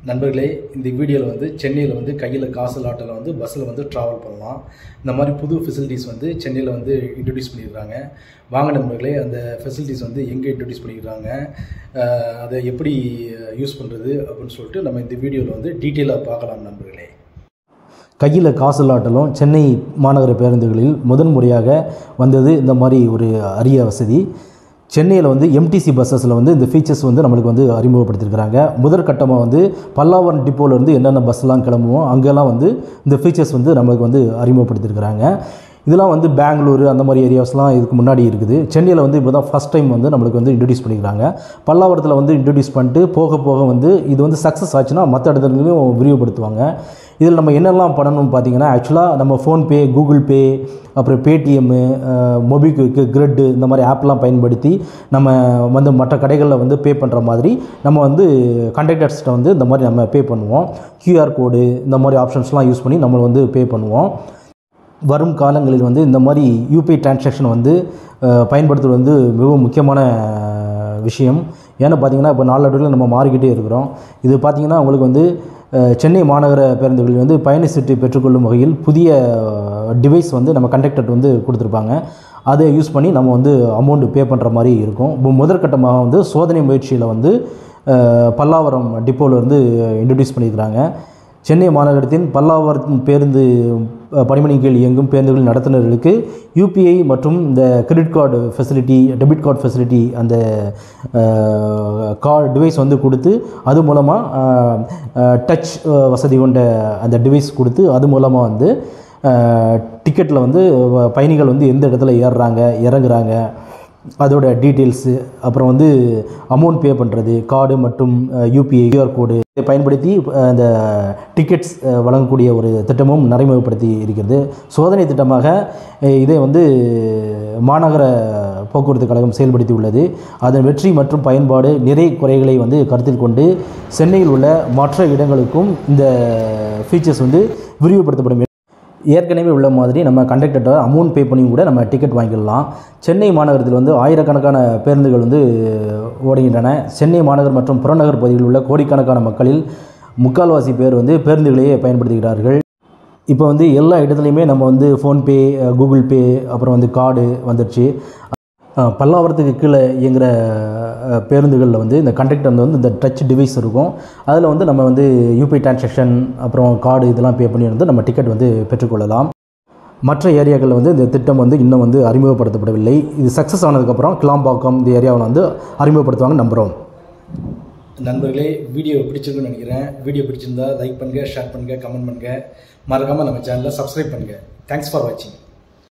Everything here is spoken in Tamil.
நண்பர்களே, இந்த வீடியோவில் வந்து சென்னையில் வந்து கையில் காசு லாட்டில் வந்து பஸ்ஸில் வந்து ட்ராவல் பண்ணலாம். இந்த மாதிரி புது ஃபெசிலிட்டிஸ் வந்து சென்னையில் வந்து இன்ட்ரடியூஸ் பண்ணியிருக்காங்க. வாங்க நண்பர்களே, அந்த ஃபெசிலிட்டிஸ் வந்து எங்கே இன்ட்ரடியூஸ் பண்ணியிருக்காங்க, அதை எப்படி யூஸ் பண்ணுறது அப்படின்னு சொல்லிட்டு நம்ம இந்த வீடியோவில் வந்து டீட்டெயிலாக பார்க்கலாம் நண்பர்களே. கையில் காசு லாட்டலும் சென்னை மாநகர பேருந்துகளில் முதன்முறையாக வந்தது இந்த மாதிரி ஒரு அரிய வசதி. சென்னையில் வந்து எம்டிசி பஸ்ஸஸில் வந்து இந்த ஃபீச்சர்ஸ் வந்து நம்மளுக்கு வந்து அறிமுகப்படுத்தியிருக்கிறாங்க. முதற்கட்டமாக வந்து பல்லாவரம் டிப்போலேருந்து என்னென்ன பஸ்லாம் கிளம்புவோம் அங்கெல்லாம் வந்து இந்த ஃபீச்சர்ஸ் வந்து நம்மளுக்கு வந்து அறிமுகப்படுத்தியிருக்கிறாங்க. இதெல்லாம் வந்து பெங்களூர் அந்த மாதிரி ஏரியாஸ்லாம் இதுக்கு முன்னாடி இருக்குது. சென்னையில் வந்து இப்போ தான் ஃபஸ்ட் டைம் வந்து நம்மளுக்கு வந்து இன்ட்ரடியூஸ் பண்ணிக்கிறாங்க. பல்லாவரத்தில் வந்து இன்ட்ரடியூஸ் பண்ணிட்டு போக போக வந்து இது வந்து சக்ஸஸ் ஆச்சுன்னா மற்ற இடத்துலையும் விரிவுபடுத்துவாங்க. இதில் நம்ம என்னெல்லாம் பண்ணணும்னு பார்த்தீங்கன்னா, ஆக்சுவலாக நம்ம ஃபோன்பே, கூகுள் பே, அப்புறம் பேடிஎம்மு, மொபிக்விக்கு, கிரெட்டு இந்த மாதிரி ஆப்லாம் பயன்படுத்தி நம்ம வந்து மற்ற கடைகளில் வந்து பே பண்ணுற மாதிரி நம்ம வந்து கண்டக்டர்ஸ்கிட்ட வந்து இந்த மாதிரி நம்ம பே பண்ணுவோம். QR கோடு இந்த மாதிரி ஆப்ஷன்ஸ்லாம் யூஸ் பண்ணி நம்ம வந்து பே பண்ணுவோம். வரும் காலங்களில் வந்து இந்த மாதிரி யூபிஐ டிரான்சாக்ஷன் வந்து பயன்படுத்துவது வந்து மிகவும் முக்கியமான விஷயம். ஏன்னா பார்த்திங்கன்னா இப்போ நாளடைவில் நம்ம மாறிக்கிட்டே இருக்கிறோம். இது பார்த்திங்கன்னா உங்களுக்கு வந்து சென்னை மாநகர பேருந்துகளில் வந்து பயண சீட்டு பெற்றுக்கொள்ளும் வகையில் புதிய டிவைஸ் வந்து நம்ம கண்டக்டர் வந்து கொடுத்துருப்பாங்க. அதை யூஸ் பண்ணி நம்ம வந்து அமௌண்ட் பே பண்ணுற மாதிரி இருக்கும். இப்போ முதற்கட்டமாக வந்து சோதனை முயற்சியில் வந்து பல்லாவரம் டிப்போவிலேருந்து இன்ட்ரடியூஸ் பண்ணியிருக்கிறாங்க. சென்னை மாநகரத்தின் பல்லாவரம் பேருந்து பணிமனை கீழ் இயங்கும் பேருந்துகள் நடத்துனர்களுக்கு யூபிஐ மற்றும் இந்த credit card facility, debit card facility அந்த டிவைஸ் வந்து கொடுத்து அது மூலமாக டச் வசதி கொண்ட அந்த டிவைஸ் கொடுத்து அது மூலமாக வந்து டிக்கெட்டில் வந்து பயணிகள் வந்து எந்த இடத்துல ஏறுறாங்க இறங்குறாங்க அதோட டீட்டெயில்ஸு, அப்புறம் வந்து அமௌண்ட் பே பண்ணுறது, கார்டு மற்றும் யூபிஐ QR கோடு பயன்படுத்தி அந்த டிக்கெட்ஸ் வழங்கக்கூடிய ஒரு திட்டமும் நடைமுறைப்படுத்தி இருக்கிறது. சோதனை திட்டமாக இதை வந்து மாநகர போக்குவரத்து கழகம் செயல்படுத்தி உள்ளது. அதன் வெற்றி மற்றும் பயன்பாடு நிறை குறைகளை வந்து கருத்தில் கொண்டு சென்னையில் உள்ள மற்ற இடங்களுக்கும் இந்த ஃபீச்சர்ஸ் வந்து விரிவுபடுத்தப்படும். ஏற்கனவே உள்ள மாதிரி நம்ம கண்டக்டர்கிட்ட அமௌண்ட் பே பண்ணியும் கூட நம்ம டிக்கெட் வாங்கிடலாம். சென்னை மாநகரத்தில் வந்து ஆயிரக்கணக்கான பேருந்துகள் வந்து ஓடுகின்றன. சென்னை மாநகர் மற்றும் புறநகர் பகுதிகளில் உள்ள கோடிக்கணக்கான மக்களில் முக்கால்வாசி பேர் வந்து பேருந்துகளையே பயன்படுத்துகிறார்கள். இப்போ வந்து எல்லா இடத்துலையுமே நம்ம வந்து ஃபோன்பே, கூகுள் பே, அப்புறம் வந்து கார்டு வந்துடுச்சு. பல்லாவரத்துக்கு கீழே இயங்குகிற பேருந்துகளில் வந்து இந்த கண்டக்டர் வந்து இந்த டச் டிவைஸ் இருக்கும். அதில் வந்து நம்ம வந்து யூபிஐ டிரான்சாக்ஷன் அப்புறம் கார்டு இதெல்லாம் பே பண்ணி வந்து நம்ம டிக்கெட் வந்து பெற்றுக்கொள்ளலாம். மற்ற ஏரியாக்களில் வந்து இந்த திட்டம் வந்து இன்னும் வந்து அறிமுகப்படுத்தப்படவில்லை. இது சக்ஸஸ் ஆனதுக்கப்புறம் கிளாம்பாக்கம் இந்த ஏரியாவில் வந்து அறிமுகப்படுத்துவாங்க நம்புகிறோம். நண்பர்களே, வீடியோ பிடிச்சிருக்குன்னு நினைக்கிறேன். வீடியோ பிடிச்சிருந்தா லைக் பண்ணுங்கள், ஷேர் பண்ணுங்கள், கமெண்ட் பண்ணுங்கள். மறக்காமல் நம்ம சேனலை சப்ஸ்கிரைப் பண்ணுங்கள். தேங்க்ஸ் ஃபார் வாட்சிங்.